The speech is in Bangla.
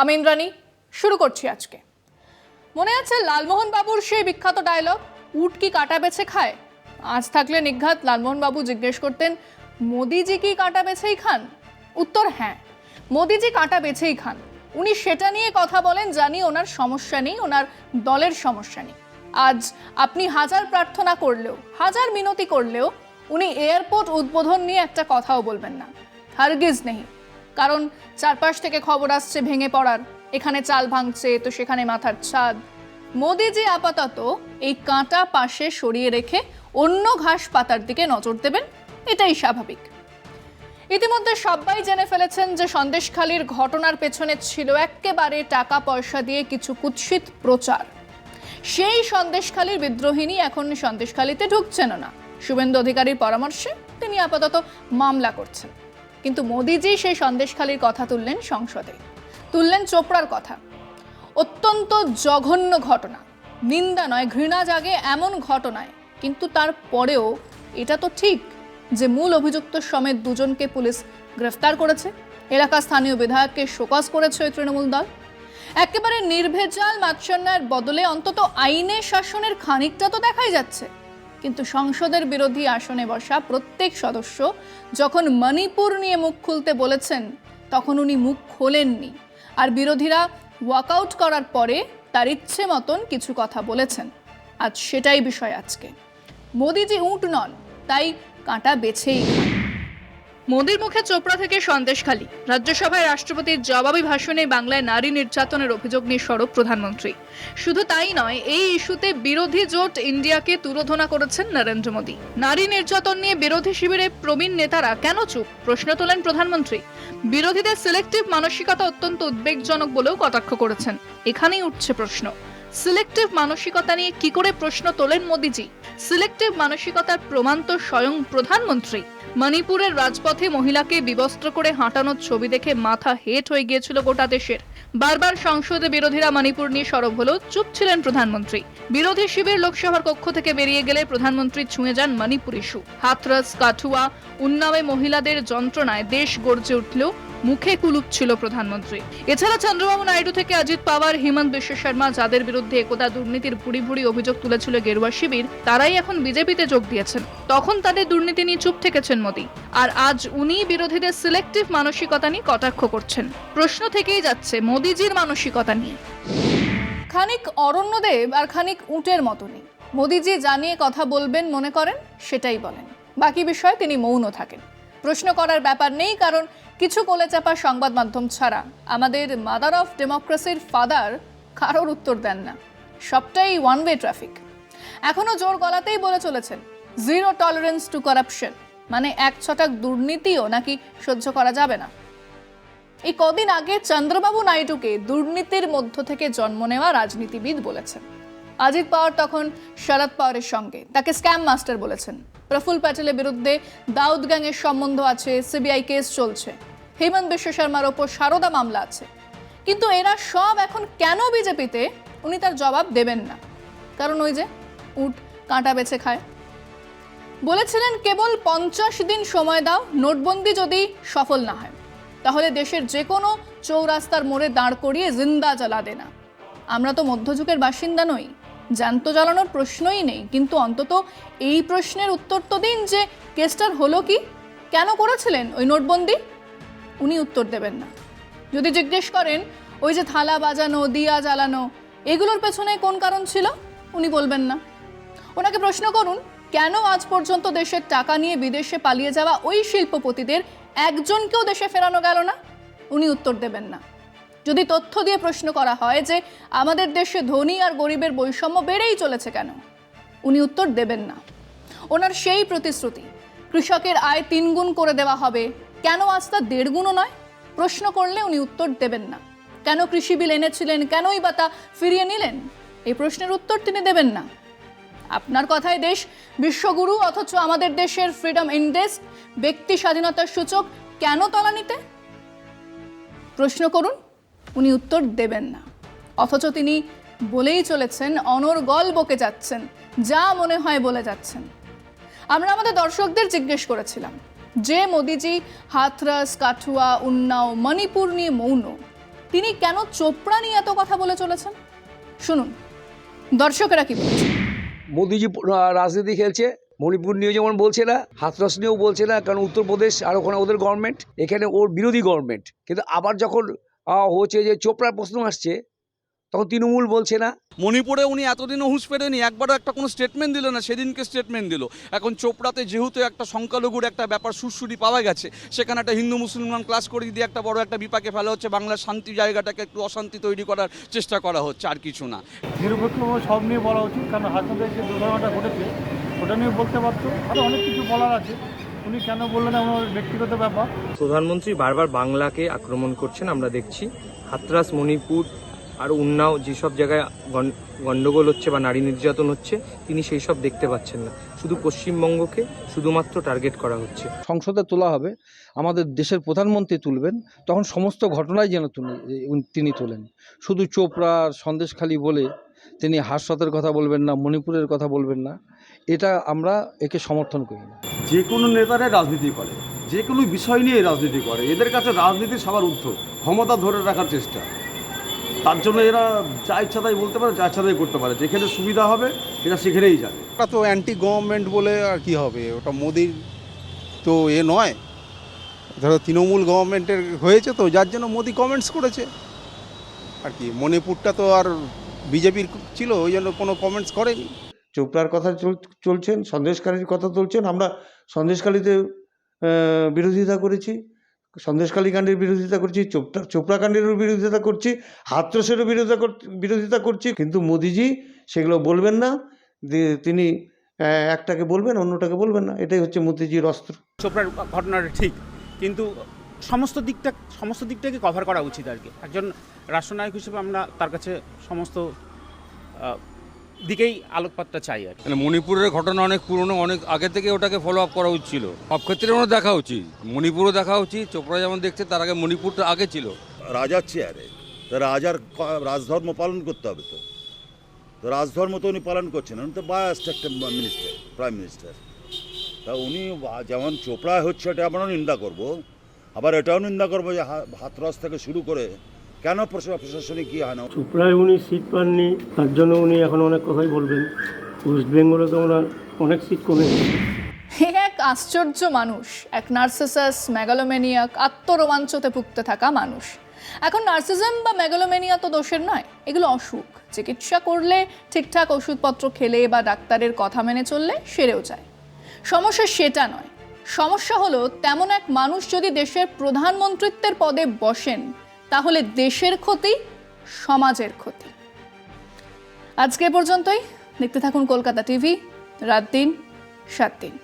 আমি ইন্দ্রাণী, শুরু করছি আজকে। মনে আছে লালমোহন বাবুর সেই বিখ্যাত ডায়লগ, উট কি কাঁটা বেছে খায়? আজ থাকলে নিঘাত লালমোহন বাবু জিজ্ঞেস করতেন, মোদিজি কি কাঁটা বেছেই খান? উত্তর হ্যাঁ, মোদিজি কাঁটা বেছেই খান। উনি সেটা নিয়ে কথা বলেন জানি ওনার সমস্যা নেই, ওনার দলের সমস্যা নেই। আজ আপনি হাজার প্রার্থনা করলেও, হাজার মিনতি করলেও উনি এয়ারপোর্ট উদ্বোধন নিয়ে একটা কথাও বলবেন না, হারগিজ নেই। কারণ চারপাশ থেকে খবর আসছে ভেঙে পড়ার, এখানে চাল ভাঙছে তো সেখানে মাথার ছাদ। মোদিজি আপাতত এই কাঁটা পাশে সরিয়ে রেখে অন্য ঘাস পাতার দিকে নজর দেবেন, এটাই স্বাভাবিক। ইতিমধ্যে সবাই জেনে ফেলেছেন যে সন্দেশখালির ঘটনার পেছনে ছিল একেবারে টাকা পয়সা দিয়ে কিছু কুৎসিত প্রচার। সেই সন্দেশখালির বিদ্রোহিনী এখন সন্দেশখালিতে ঢুকছেন না। শুভেন্দু অধিকারীর পরামর্শে তিনি আপাতত মামলা করছেন। কিন্তু মোদিজি সেই সন্দেশখালির কথা তুললেন সংসদে, তুললেন চোপড়ার কথা। অত্যন্ত জঘন্য ঘটনা, নিন্দা নয় ঘৃণা জাগে এমন ঘটনায়। কিন্তু তারপরেও এটা তো ঠিক যে মূল অভিযুক্ত সমেত দুজনকে পুলিশ গ্রেফতার করেছে, এলাকার স্থানীয় বিধায়ককে শোকজ করেছে ওই তৃণমূল দল। একেবারে নির্ভেজাল মাৎসন্যায়ের বদলে অন্তত আইনের শাসনের খানিকটা তো দেখাই যাচ্ছে। কিন্তু সংসদের বিরোধী আসনে বসা প্রত্যেক সদস্য যখন মণিপুর নিয়ে মুখ খুলতে বলেছেন, তখন উনি মুখ খোলেননি। আর বিরোধীরা ওয়াকআউট করার পরে তার ইচ্ছে মতন কিছু কথা বলেছেন। আজ সেটাই বিষয় আজকে। মোদিজি উট নন, তাই কাঁটা বেছেই খান। মোদির মুখে চোপড়া থেকে সন্দেশখালি। রাজ্যসভায় রাষ্ট্রপতির জবাবি ভাষণে বাংলায় নারী নির্যাতনের অভিযোগ নিয়ে সরব প্রধানমন্ত্রী। শুধু তাই নয়, এই ইস্যুতে বিরোধী জোট ইন্ডিয়াকে তুলোধনা করেছেন নরেন্দ্র মোদী। নারী নির্যাতন নিয়ে বিরোধী শিবিরে প্রবীণ নেতারা কেন চুপ, প্রশ্ন তোলেন প্রধানমন্ত্রী। বিরোধীদের সিলেক্টিভ মানসিকতা অত্যন্ত উদ্বেগজনক বলেও কটাক্ষ করেছেন। এখানেই উঠছে প্রশ্ন, সিলেক্টিভ মানসিকতা নিয়ে কি করে প্রশ্ন তোলেন মোদিজি? সিলেক্টিভ মানসিকতার প্রমাণ তো স্বয়ং প্রধানমন্ত্রী। মণিপুরের রাজপথে মহিলাকে বিবস্ত্র করে হাঁটানোর ছবি দেখে মাথা হেট হয়ে গিয়েছিল গোটা দেশের। বারবার সংসদে বিরোধীরা মণিপুর নিয়ে সরব হলেও চুপ ছিলেন প্রধানমন্ত্রী। বিরোধী শিবির লোকসভার কক্ষ থেকে বেরিয়ে গেলে প্রধানমন্ত্রী ছুঁয়ে যান মণিপুর ইস্যু। হাথরস, কাঠুয়া, উন্নাওয়ে মহিলাদের যন্ত্রণায় দেশ গর্জে উঠলেও মুখে কুলুপ ছিল প্রধানমন্ত্রী। এছাড়া চন্দ্রবাবু নাইডু থেকে অজিত পাওয়ার, হিমন্ত বিশ্ব শর্মা, যাদের বিরুদ্ধে একদা দুর্নীতির ভুরি ভুরি অভিযোগ তুলেছিল গেরুয়া শিবির, তারাই এখন বিজেপিতে যোগ দিয়েছেন। তখন তাদের দুর্নীতি নিয়ে চুপ থেকেছেন মোদী। আর আজ উনি বিরোধীদের সিলেক্টিভ মানসিকতা নিয়ে কটাক্ষ করছেন। প্রশ্ন থেকেই যাচ্ছে মোদিজির মানসিকতা নিয়ে। খানিক অরণ্যদেব আর খানিক উটের মতনই। মোদিজি জানিয়ে কথা বলবেন মনে করেন, সেটাই বলেন। বাকি বিষয়ে তিনি মৌন থাকেন। প্রশ্ন করার ব্যাপার নেই, কারণ কিছু কোলে চাপা সংবাদ মাধ্যম ছাড়া আমাদের মাদার অফ ডেমোক্রেসির ফাদার কারোর উত্তর দেন না। সবটাই ওয়ান ওয়ে ট্রাফিক। এখনো জোর গলাতেই বলে চলেছেন, জিরো টলারেন্স টু করাপশন, মানে এক ছটাক দুর্নীতিও নাকি সহ্য করা যাবে না। এই কদিন আগে চন্দ্রবাবু নাইডুকে দুর্নীতির মধ্য থেকে জন্ম নেওয়া রাজনীতিবিদ বলেছেন। অজিত পাওয়ার তখন শরদ পাওয়ারের সঙ্গে তাকে স্ক্যাম মাস্টার বলেছেন। প্রফুল্ল প্যাটেলের বিরুদ্ধে দাউদ গ্যাংয়ের সম্বন্ধ আছে, সিবিআই কেস চলছে। হিমন্ত বিশ্ব শর্মার ওপর সারদা মামলা আছে। কিন্তু এরা সব এখন কেন বিজেপিতে, উনি তার জবাব দেবেন না। কারণ ওই যে উট কাঁটা বেছে খায়। বলেছিলেন কেবল 50 দিন সময় দাও, নোটবন্দি যদি সফল না হয় তাহলে দেশের যে কোনো চৌরাস্তার মোড়ে দাঁড় করিয়ে জিন্দা জ্বালা দেনা। আমরা তো মধ্যযুগের বাসিন্দা নই, জ্যান্ত জ্বালানোর প্রশ্নই নেই। কিন্তু অন্তত এই প্রশ্নের উত্তর তো দিন যে কেসটার হলো কি, কেন করেছিলেন ওই নোটবন্দি? উনি উত্তর দেবেন না। যদি জিজ্ঞেস করেন ওই যে থালা বাজানো, দিয়া জ্বালানো, এগুলোর পেছনে কোন কারণ ছিল, উনি বলবেন না। ওনাকে প্রশ্ন করুন, কেন আজ পর্যন্ত দেশের টাকা নিয়ে বিদেশে পালিয়ে যাওয়া ওই শিল্পপতিদের একজনকেও দেশে ফেরানো গেল না, উনি উত্তর দেবেন না। যদি তথ্য দিয়ে প্রশ্ন করা হয় যে আমাদের দেশে ধনী আর গরিবের বৈষম্য বেড়েই চলেছে কেন, উনি উত্তর দেবেন না। ওনার সেই প্রতিশ্রুতি কৃষকের আয় 3 গুণ করে দেওয়া হবে, কেন আজ তা 1.5 গুণও নয়, প্রশ্ন করলে উনি উত্তর দেবেন না। কেন কৃষি বিল এনেছিলেন, কেনই বা তা ফিরিয়ে নিলেন, এই প্রশ্নের উত্তর তিনি দেবেন না। আপনার কথায় দেশ বিশ্বগুরু, অথচ আমাদের দেশের ফ্রিডম ইন্ডেক্স ব্যক্তি স্বাধীনতার সূচক কেন তলানিতে, প্রশ্ন করুন, উনি উত্তর দেবেন না। অথচ তিনি বলেই চলেছেন, অনর্গল বকে যাচ্ছেন, যা মনে হয় বলে যাচ্ছেন। আমরা আমাদের দর্শকদের জিজ্ঞেস করেছিলাম, যে মোদিজি হাথরস, কাঠুয়া, উন্নাও, মণিপুর নিয়ে মৌন, তিনি কেন চোপড়া নিয়ে এত কথা বলে চলেছেন? শুনুন দর্শকেরা কি বলছেন। মোদিজি রাজনীতি খেলছে, মণিপুর নিয়ে যেমন বলছে না, হাতরাস নিয়েও বলছে না, কারণ উত্তরপ্রদেশ আর ওখানে ওদের গভর্নমেন্ট, এখানে ওর বিরোধী গভর্নমেন্ট। কিন্তু আবার যখন হচ্ছে যে চোপড়ার প্রশ্ন আসছে তখন তৃণমূল বলছে না। মণিপুরে উনি এতদিনও হুঁশ ফেরেনি, একবারও একটা কোনো স্টেটমেন্ট দিল না, সেদিনকে স্টেটমেন্ট দিল। এখন চোপড়াতে যেহেতু একটা সংখ্যালঘুর একটা ব্যাপার সুরসুরি পাওয়া গেছে, সেখানে একটা হিন্দু মুসলমান ক্লাস করে দিয়ে একটা বড় একটা বিপাকে ফেলা হচ্ছে, বাংলার শান্তি জায়গাটাকে একটু অশান্তি তৈরি করার চেষ্টা করা হচ্ছে, আর কিছু না। নিরপেক্ষ সব নিয়ে বলা উচিত, কারণ হাসনাদের যে দুর্ঘটনাটা ঘটেছে ওটা নিয়ে বলতে পারতো। আরও অনেক কিছু বলার আছে, উনি কেন বললেন আমার ব্যক্তিগত ব্যাপার। প্রধানমন্ত্রী বারবার বাংলাকে আক্রমণ করছেন, আমরা দেখছি হাতরাস, মণিপুর আর উন্নাও যেসব জায়গায় গণ্ডগোল হচ্ছে বা নারী নির্যাতন হচ্ছে, তিনি সেই সব দেখতে পাচ্ছেন না। শুধু পশ্চিমবঙ্গকে শুধুমাত্র টার্গেট করা হচ্ছে। সংসদে তোলা হবে, আমাদের দেশের প্রধানমন্ত্রী তুলবেন, তখন সমস্ত ঘটনাই যেন তিনি তোলেন। শুধু চোপড়ার সন্দেশখালি বলে তিনি হাসপাতালের কথা বলবেন না, মণিপুরের কথা বলবেন না, এটা আমরা একে সমর্থন করি না। যে কোনো নেতারা রাজনীতি করে, যে কোনো বিষয় নিয়ে রাজনীতি করে, এদের কাছে রাজনীতি সবার ঊর্ধ্ব, ক্ষমতা ধরে রাখার চেষ্টা। তার জন্য এরা যা ইচ্ছা তাই বলতে পারে, যা ইচ্ছা তাই করতে পারে, যেখানে সুবিধা হবে এরা সেখানেই যাবে। ওটা তো অ্যান্টি গভর্নমেন্ট বলে আর কি হবে, ওটা মোদির তো নয়। ধরো তৃণমূল গভর্নমেন্টের হয়েছে, তো যার জন্য মোদি কমেন্টস করেছে আর কি। মণিপুরটা তো আর বিজেপির ছিল, ওই জন্য কোনো কমেন্টস করেনি। চোপড়ার কথা চলছেন, সন্দেশখালীর কথা তুলছেন। আমরা সন্দেশখালীতে বিরোধিতা করেছি, সন্দেশখালী কাণ্ডের বিরোধিতা করছি, চোপড়া কাণ্ডেরও বিরোধিতা করছি, হাতরাসেরও বিরোধিতা করছি। কিন্তু মোদিজি সেগুলো বলবেন না, তিনি একটাকে বলবেন, অন্যটাকে বলবেন না। এটাই হচ্ছে মোদিজির অস্ত্র। চোপড়ার ঘটনাটা ঠিক, কিন্তু সমস্ত দিকটাকে কভার করা উচিত আর কি। একজন রাষ্ট্রনায়ক হিসেবে আমরা তার কাছে সমস্ত দিকেই আলোকপাতটা চাই আর কি। মণিপুরের ঘটনা অনেক পুরনো, অনেক আগে থেকে ওটাকে ফলো আপ করা উচিত ছিল। সব ক্ষেত্রে ওনার দেখা উচিত, মণিপুরও দেখা উচিত। চোপড়া যেমন দেখছে, তার আগে মণিপুরটা আগে ছিল। রাজার চেয়ারে, তা রাজার রাজধর্ম পালন করতে হবে। তো রাজধর্ম তো উনি পালন করছেন, উনি তো বায়াস্ট একটা মিনিস্টার, প্রাইম মিনিস্টার। তা উনি যেমন চোপড়া হচ্ছে এটা আমরাও নিন্দা করব, আবার এটাও নিন্দা করবো যে হাতরাস থেকে শুরু করে কেন প্রশাসনিক কী হয় না। চোপড়ায় উনি সিট পাননি, তার জন্য উনি এখন অনেক কথাই বলবেন। ওয়েস্ট বেঙ্গলে তো ওনার অনেক সিট কমে গেছে। এক আশ্চর্য মানুষ, এক নার্সিসাস, মেগালোমেনিয়াক, আত্মরোমাঞ্চতে ভুগতে থাকা মানুষ। এখন নার্সিজম বা মেগালোমেনিয়া তো দোষের নয়, এগুলো অসুখ। চিকিৎসা করলে, ঠিকঠাক ওষুধপত্র খেলে বা ডাক্তারের কথা মেনে চললে সেরেও যায়। সমস্যা সেটা নয়, সমস্যা হলো তেমন এক মানুষ যদি দেশের প্রধানমন্ত্রীত্বের পদে বসেন, তাহলে দেশের ক্ষতি, সমাজের ক্ষতি। আজকে পর্যন্তই। দেখতে থাকুন কলকাতা টিভি, রাত দিন 7 দিন।